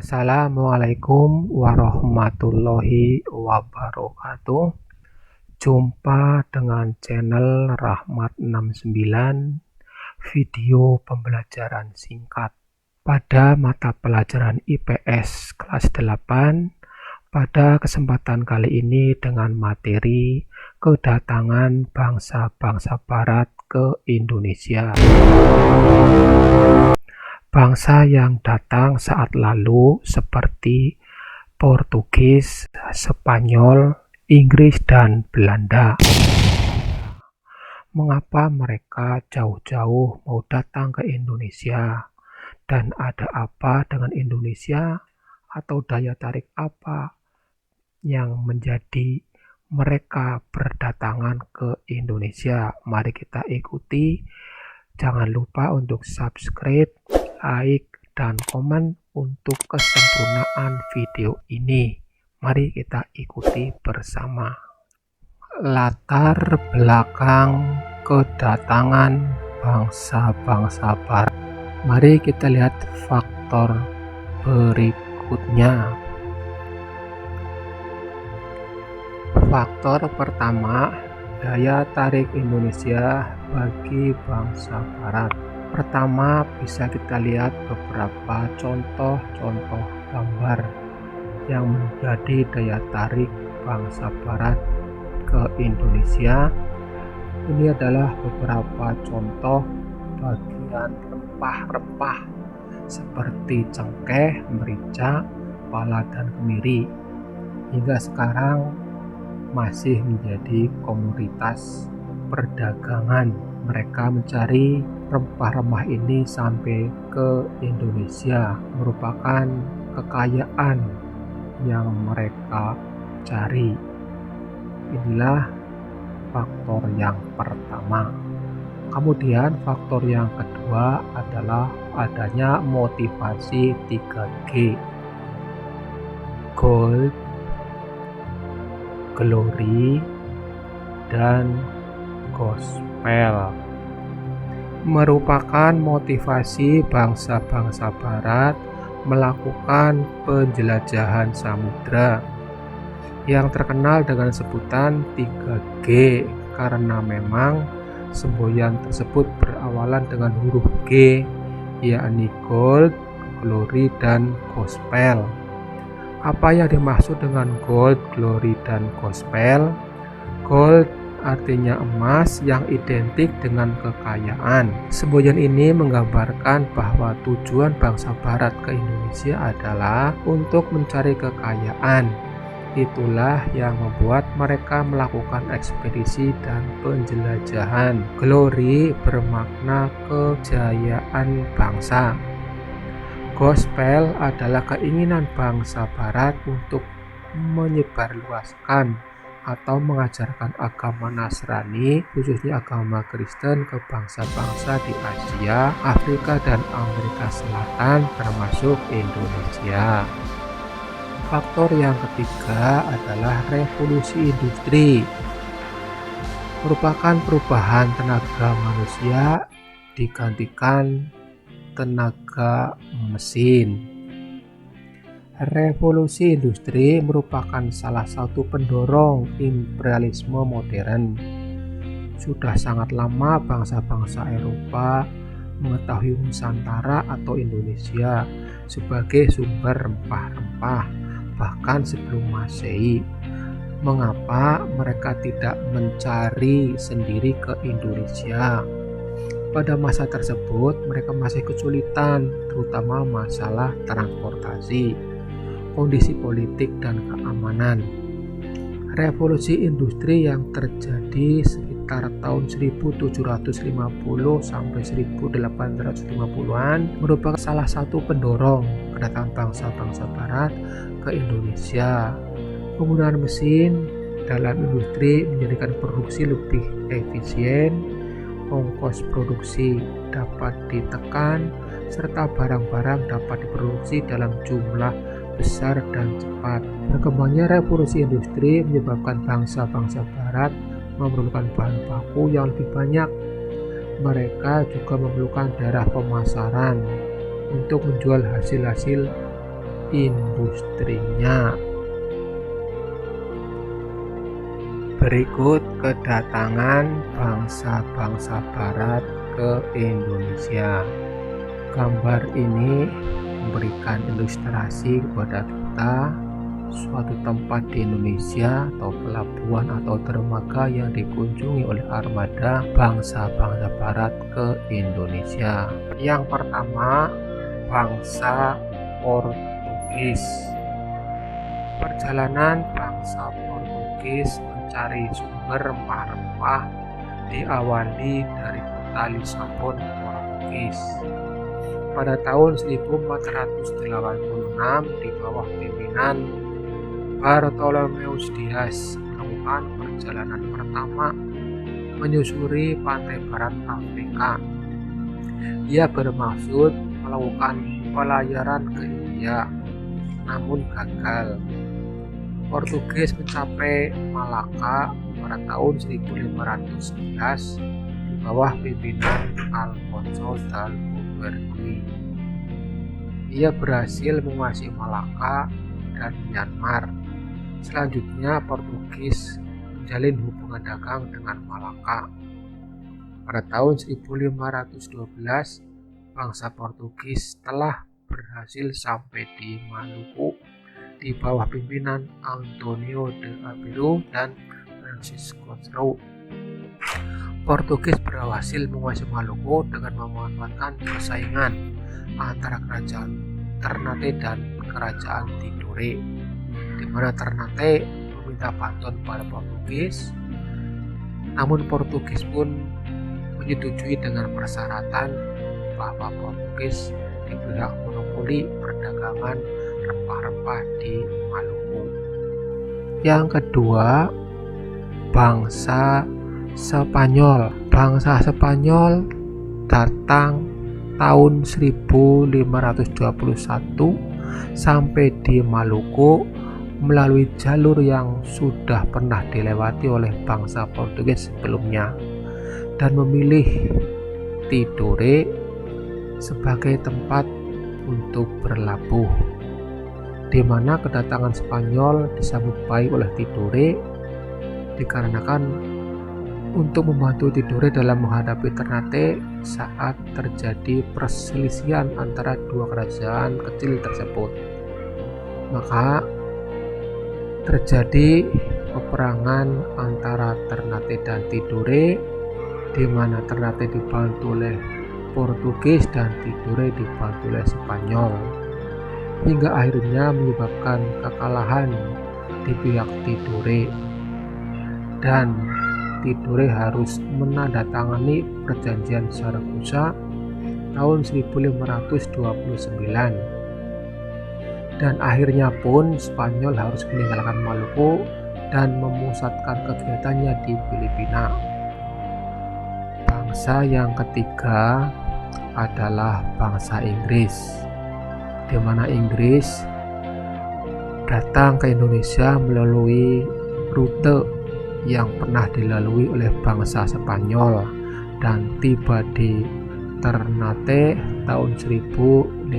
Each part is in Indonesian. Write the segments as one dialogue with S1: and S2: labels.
S1: Assalamualaikum warahmatullahi wabarakatuh. Jumpa dengan channel Rahmat 69, video pembelajaran singkat. Pada mata pelajaran IPS kelas 8, pada kesempatan kali ini dengan materi kedatangan bangsa-bangsa barat ke Indonesia. Bangsa yang datang saat lalu seperti Portugis, Spanyol, Inggris, dan Belanda. Mengapa mereka jauh-jauh mau datang ke Indonesia? Dan ada apa dengan Indonesia? Atau daya tarik apa yang menjadi mereka berdatangan ke Indonesia? Mari kita ikuti. Jangan lupa untuk subscribe, like, dan komen untuk kesempurnaan video ini. Mari kita ikuti bersama. Latar belakang kedatangan bangsa-bangsa barat. Mari kita lihat faktor berikutnya. Faktor pertama, daya tarik Indonesia bagi bangsa barat. Pertama, bisa kita lihat beberapa contoh-contoh gambar yang menjadi daya tarik bangsa barat ke Indonesia. Ini adalah beberapa contoh bagian rempah-rempah seperti cengkeh, merica, pala, dan kemiri. Hingga sekarang masih menjadi komoditas perdagangan. Mereka mencari rempah-rempah ini sampai ke Indonesia, merupakan kekayaan yang mereka cari. Inilah faktor yang pertama. Kemudian faktor yang kedua adalah adanya motivasi 3G. Gold, glory, dan gospel. Merupakan motivasi bangsa-bangsa barat melakukan penjelajahan samudra yang terkenal dengan sebutan 3G karena memang semboyan tersebut berawalan dengan huruf G, yakni gold, glory, dan gospel. Apa yang dimaksud dengan gold, glory, dan gospel? Gold artinya emas yang identik dengan kekayaan. Semboyan ini menggambarkan bahwa tujuan bangsa barat ke Indonesia adalah untuk mencari kekayaan. Itulah yang membuat mereka melakukan ekspedisi dan penjelajahan. Glory bermakna kejayaan bangsa. Gospel adalah keinginan bangsa barat untuk menyebarluaskan atau mengajarkan agama Nasrani, khususnya agama Kristen, ke bangsa-bangsa di Asia, Afrika, dan Amerika Selatan, termasuk Indonesia. Faktor yang ketiga adalah revolusi industri. Merupakan perubahan tenaga manusia digantikan tenaga mesin. Revolusi industri merupakan salah satu pendorong imperialisme modern. Sudah sangat lama bangsa-bangsa Eropa mengetahui Nusantara atau Indonesia sebagai sumber rempah-rempah, bahkan sebelum Masehi. Mengapa mereka tidak mencari sendiri ke Indonesia? Pada masa tersebut mereka masih kesulitan, terutama masalah transportasi, kondisi politik, dan keamanan. Revolusi industri yang terjadi sekitar tahun 1750 sampai 1850-an merupakan salah satu pendorong kedatangan bangsa-bangsa barat ke Indonesia. Penggunaan mesin dalam industri menjadikan produksi lebih efisien, ongkos produksi dapat ditekan, serta barang-barang dapat diproduksi dalam jumlah besar dan cepat. Berkembangnya revolusi industri menyebabkan bangsa-bangsa barat memerlukan bahan baku yang lebih banyak. Mereka juga memerlukan daerah pemasaran untuk menjual hasil-hasil industrinya. Berikut kedatangan bangsa-bangsa barat ke Indonesia. Gambar ini memberikan ilustrasi kepada kita suatu tempat di Indonesia atau pelabuhan atau dermaga yang dikunjungi oleh armada bangsa-bangsa barat ke Indonesia. Yang pertama, bangsa Portugis. Perjalanan bangsa Portugis mencari sumber rempah-rempah diawali dari kota Lisabon, Portugis. Pada tahun 1486 di bawah pimpinan Bartolomeus Dias melakukan perjalanan pertama menyusuri pantai barat Afrika. Ia bermaksud melakukan pelayaran ke India, namun gagal. Portugis mencapai Malaka pada tahun 1511 di bawah pimpinan Alfonso d'Albuquerque. Ia berhasil menguasai Malaka dan Myanmar. Selanjutnya Portugis menjalin hubungan dagang dengan Malaka. Pada tahun 1512 bangsa Portugis telah berhasil sampai di Maluku di bawah pimpinan Antonio de Abreu dan Francisco Serrano. Portugis berhasil menguasai Maluku dengan memanfaatkan persaingan antara kerajaan Ternate dan kerajaan Tidore, di mana Ternate meminta bantuan pada Portugis, namun Portugis pun menyetujui dengan persyaratan bahwa Portugis diberi hak monopoli perdagangan rempah-rempah di Maluku. Yang kedua, bangsa Spanyol. Bangsa Spanyol datang tahun 1521 sampai di Maluku melalui jalur yang sudah pernah dilewati oleh bangsa Portugis sebelumnya dan memilih Tidore sebagai tempat untuk berlabuh, di mana kedatangan Spanyol disambut baik oleh Tidore dikarenakan untuk membantu Tidore dalam menghadapi Ternate saat terjadi perselisihan antara dua kerajaan kecil tersebut. Maka terjadi peperangan antara Ternate dan Tidore, di mana Ternate dibantu oleh Portugis dan Tidore dibantu oleh Spanyol, hingga akhirnya menyebabkan kekalahan di pihak Tidore dan Tidore harus menandatangani perjanjian Saragossa tahun 1529, dan akhirnya pun Spanyol harus meninggalkan Maluku dan memusatkan kegiatannya di Filipina. Bangsa yang ketiga adalah bangsa Inggris, di mana Inggris datang ke Indonesia melalui rute yang pernah dilalui oleh bangsa Spanyol dan tiba di Ternate tahun 1529.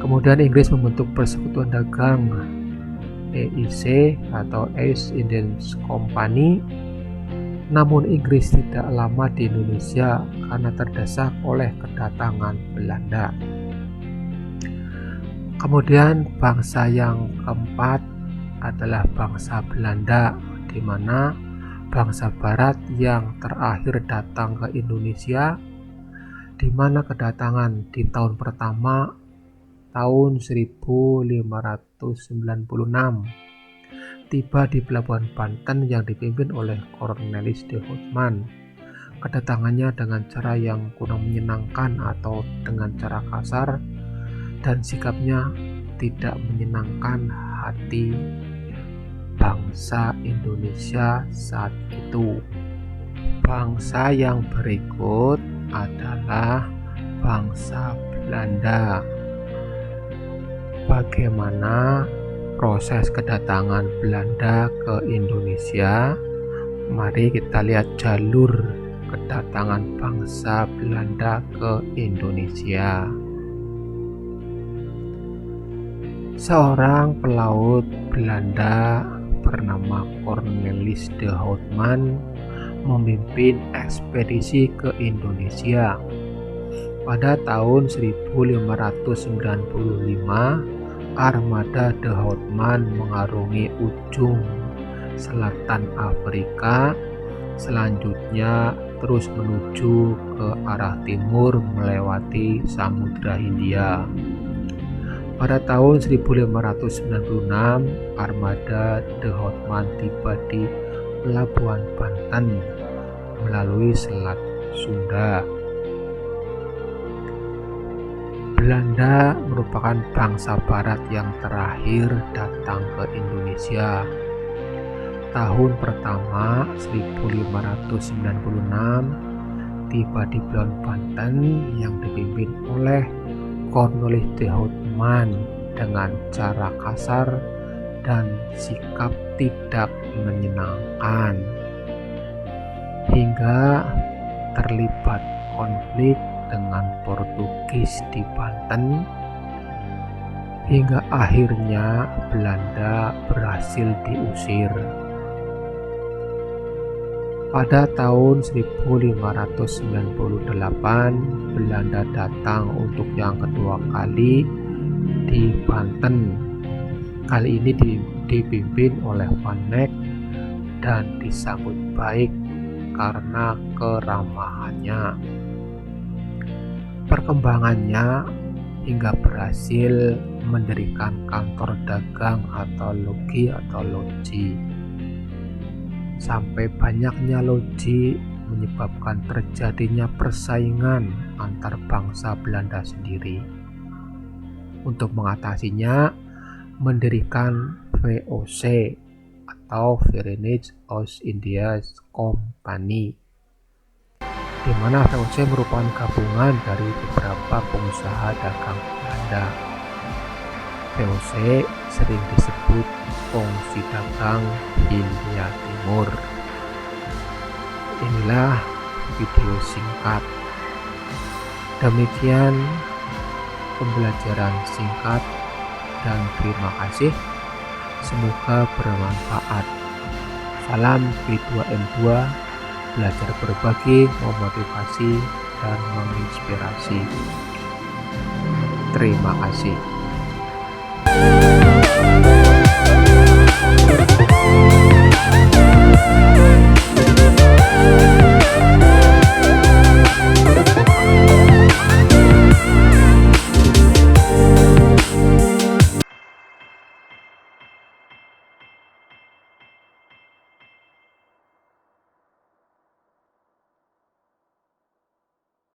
S1: Kemudian Inggris membentuk persekutuan dagang EIC atau East India Company. Namun Inggris tidak lama di Indonesia karena terdesak oleh kedatangan Belanda. Kemudian bangsa yang keempat adalah bangsa Belanda, di mana bangsa barat yang terakhir datang ke Indonesia, di mana kedatangan di tahun pertama tahun 1596 tiba di pelabuhan Banten yang dipimpin oleh Cornelis de Houtman. Kedatangannya dengan cara yang kurang menyenangkan atau dengan cara kasar dan sikapnya tidak menyenangkan hati bangsa Indonesia saat itu. Bangsa yang berikut adalah bangsa Belanda. Bagaimana proses kedatangan Belanda ke Indonesia? Mari kita lihat jalur kedatangan bangsa Belanda ke Indonesia. Seorang pelaut Belanda bernama Cornelis de Houtman memimpin ekspedisi ke Indonesia. Pada tahun 1595, armada de Houtman mengarungi ujung selatan Afrika, selanjutnya terus menuju ke arah timur melewati Samudra Hindia. Pada tahun 1596, armada de Houtman tiba di Pelabuhan Banten melalui Selat Sunda. Belanda merupakan bangsa barat yang terakhir datang ke Indonesia. Tahun pertama 1596 tiba di Pelabuhan Banten yang dipimpin oleh Cornelis de Houtman dengan cara kasar dan sikap tidak menyenangkan, hingga terlibat konflik dengan Portugis di Banten, hingga akhirnya Belanda berhasil diusir. Pada tahun 1598, Belanda datang untuk yang kedua kali di Banten. Kali ini dipimpin oleh Van Eyck dan disambut baik karena keramahannya. Perkembangannya hingga berhasil mendirikan kantor dagang atau loji. Sampai banyaknya loji menyebabkan terjadinya persaingan antar bangsa Belanda sendiri. Untuk mengatasinya, mendirikan VOC atau Verenigde Oost-Indië Compagnie, di mana VOC merupakan gabungan dari beberapa pengusaha dagang Belanda. VOC sering disebut Kongsi Dagang Hindia Timur. Inilah video singkat. Demikian pembelajaran singkat dan terima kasih. Semoga bermanfaat. Salam P2M2, belajar berbagi, memotivasi, dan menginspirasi. Terima kasih.